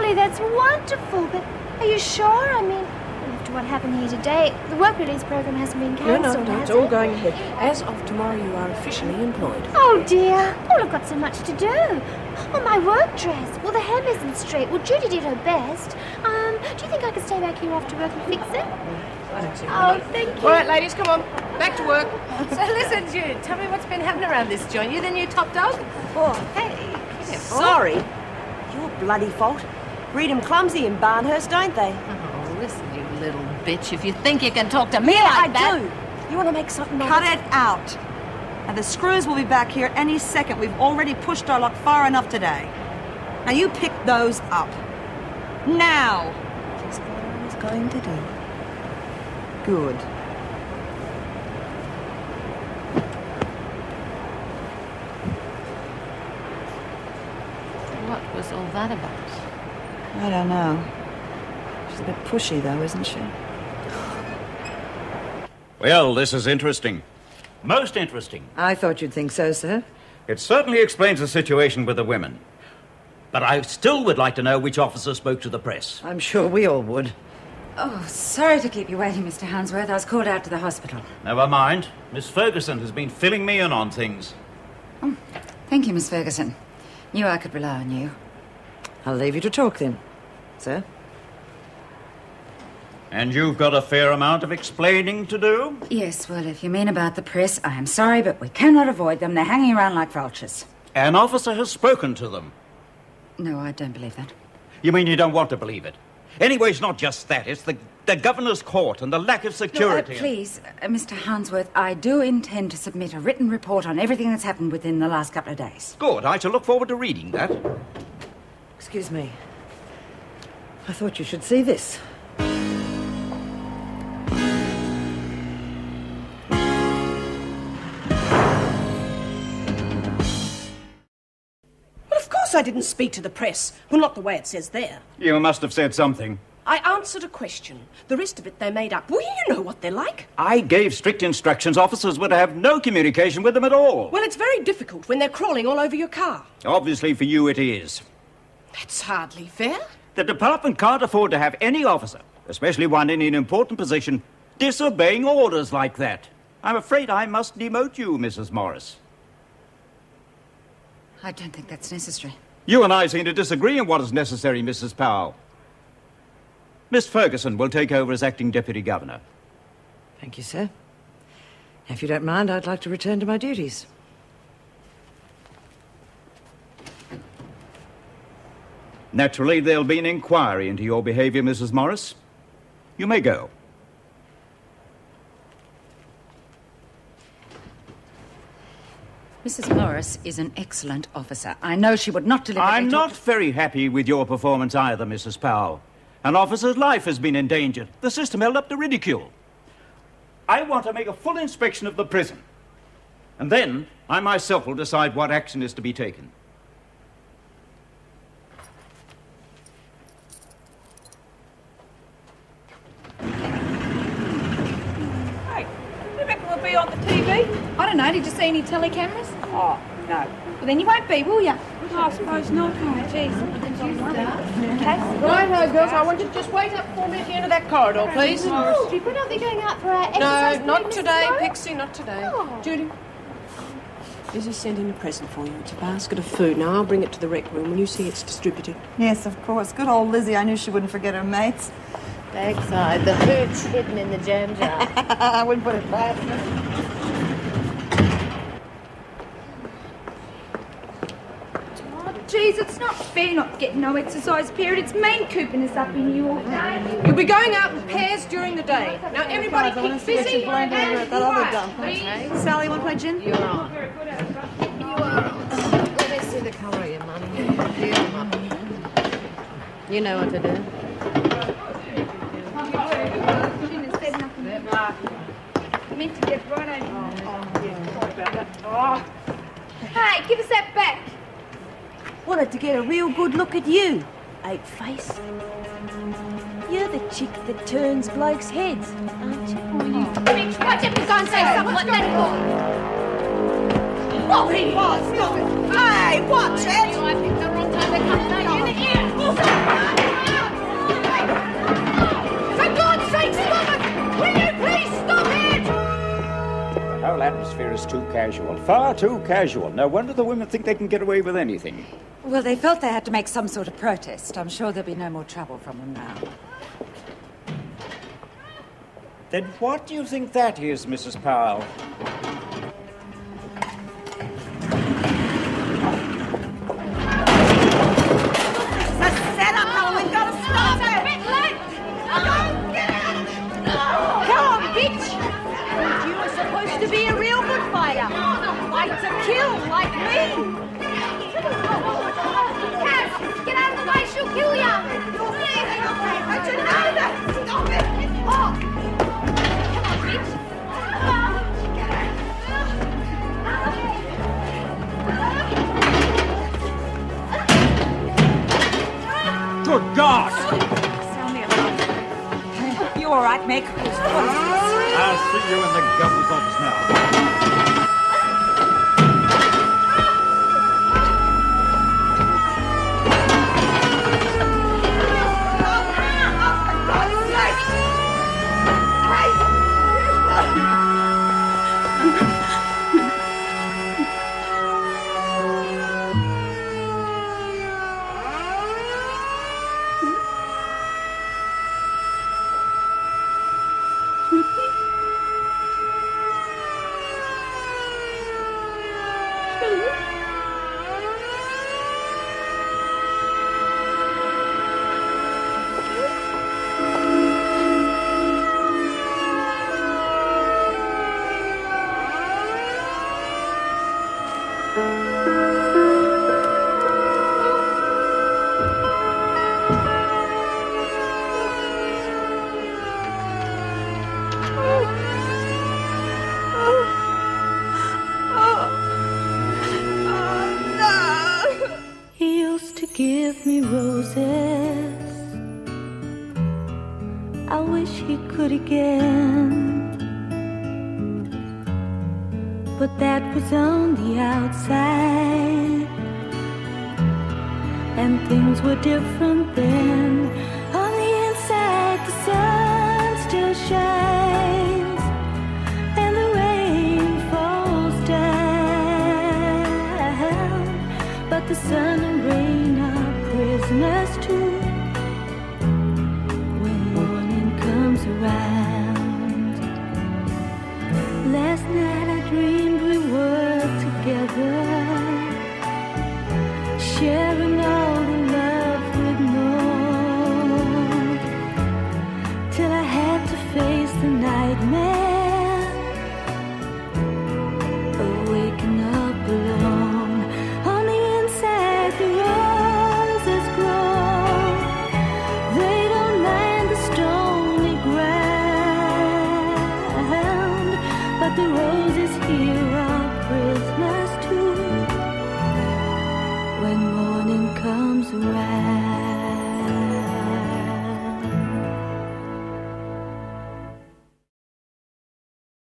Harry, that's wonderful, but are you sure? I mean, after what happened here today, the work release program hasn't been cancelled, No, it's all going ahead. As of tomorrow, you are officially employed. Oh, dear. Oh, I've got so much to do. Oh, my work dress. Well, the hem isn't straight. Well, Judy did her best. Do you think I could stay back here after work and fix it? I don't see Oh, thank you. All right, ladies, come on. Back to work. So listen, Jude, tell me what's been happening around this joint. You the new top dog? Oh, hey. Sorry. Your bloody fault. Breed 'em clumsy in Barnhurst, don't they? Oh, listen, you little bitch. If you think you can talk to me Yeah, like I that... do. You want to make something of Cut it? it out. And the screws will be back here any second. We've already pushed our luck far enough today. Now you pick those up. Now. Just what I was going to do. Good. What was all that about? I don't know. She's a bit pushy, though, isn't she? Well, this is interesting. Most interesting. I thought you'd think so, sir. It certainly explains the situation with the women. But I still would like to know which officer spoke to the press. I'm sure we all would. Oh, sorry to keep you waiting, Mr. Hansworth. I was called out to the hospital. Never mind. Miss Ferguson has been filling me in on things. Oh, thank you, Miss Ferguson. Knew I could rely on you. I'll leave you to talk, then, sir. And you've got a fair amount of explaining to do? Yes, well, if you mean about the press, I am sorry, but we cannot avoid them. They're hanging around like vultures. An officer has spoken to them. No, I don't believe that. You mean you don't want to believe it? Anyway, it's not just that. It's the governor's court and the lack of security. No, please, Mr. Hansworth, I do intend to submit a written report on everything that's happened within the last couple of days. Good. I shall look forward to reading that. Excuse me. I thought you should see this. I didn't speak to the press. Well, not the way it says there. You must have said something. I answered a question. The rest of it they made up. Well, you know what they're like. I gave strict instructions. Officers were to have no communication with them at all. Well, it's very difficult when they're crawling all over your car. Obviously, for you it is. That's hardly fair. The department can't afford to have any officer, especially one in an important position, disobeying orders like that. I'm afraid I must demote you, Mrs. Morris. I don't think that's necessary. You and I seem to disagree on what is necessary, Mrs. Powell. Miss Ferguson will take over as acting deputy governor. Thank you, sir. If you don't mind, I'd like to return to my duties. Naturally, there'll be an inquiry into your behavior, Mrs. Morris. You may go. Mrs. Morris is an excellent officer. I know she would not deliberately... I'm not very happy with your performance either, Mrs. Powell. An officer's life has been endangered. The system held up to ridicule. I want to make a full inspection of the prison. And then I myself will decide what action is to be taken. Hey, you reckon we'll be on the TV? I don't know, did you see any telecameras? Oh, no. Well, then you won't be, will you? Oh, I suppose not. Oh, jeez. Right, girls, I want you to just wait up for me at the end of that corridor, please. Oh, we're not going out for our No, exercise not break, Mrs. today, Morris? Pixie, not today. Oh. Judy, Lizzie's sending a present for you. It's a basket of food. Now, I'll bring it to the rec room when you see it's distributed. Yes, of course. Good old Lizzie. I knew she wouldn't forget her mates. Backside, the food's hidden in the jam jar. I wouldn't put it past her. Jeez, it's not fair not getting no exercise period. It's mean cooping us up in you all day. You'll be going out in pairs during the day. Now, everybody keep busy. Sally, you want to play gin? You're on. Let me see the colour of your money. Here, Mum. You know what to do. Meant to get right over. Hey, give us that back. Wanted to get a real good look at you, ape face. You're the chick that turns blokes' heads, aren't you? Mitch, watch it, go and say something like that. Oh, he was! Stop it! Hey, watch it! I picked the wrong time to come. No, you're the ear. casual, far too casual. No wonder the women think they can get away with anything. Well, they felt they had to make some sort of protest. I'm sure there'll be no more trouble from them now. Then what do you think that is, Mrs. Powell? To be a real good fighter. Fight to kill, like me. Cass, get out of the way, she'll kill you. Don't you know that? Stop it. Oh. Good God! Sound the alarm. You all right, Meg? I'll see you in the governor's office now. He used to give me roses. I wish he could again. But that was on the outside, and things were different then. On the inside, the sun still shines, and the rain falls down. But the sun and rain are prisoners too when morning comes around. Last night I dreamed we were together, sharing all the love we'd known, till I had to face the nightmare of waking up alone. On the inside the roses grow, they don't mind the stony ground, but the roses here are prisoners too when morning comes around.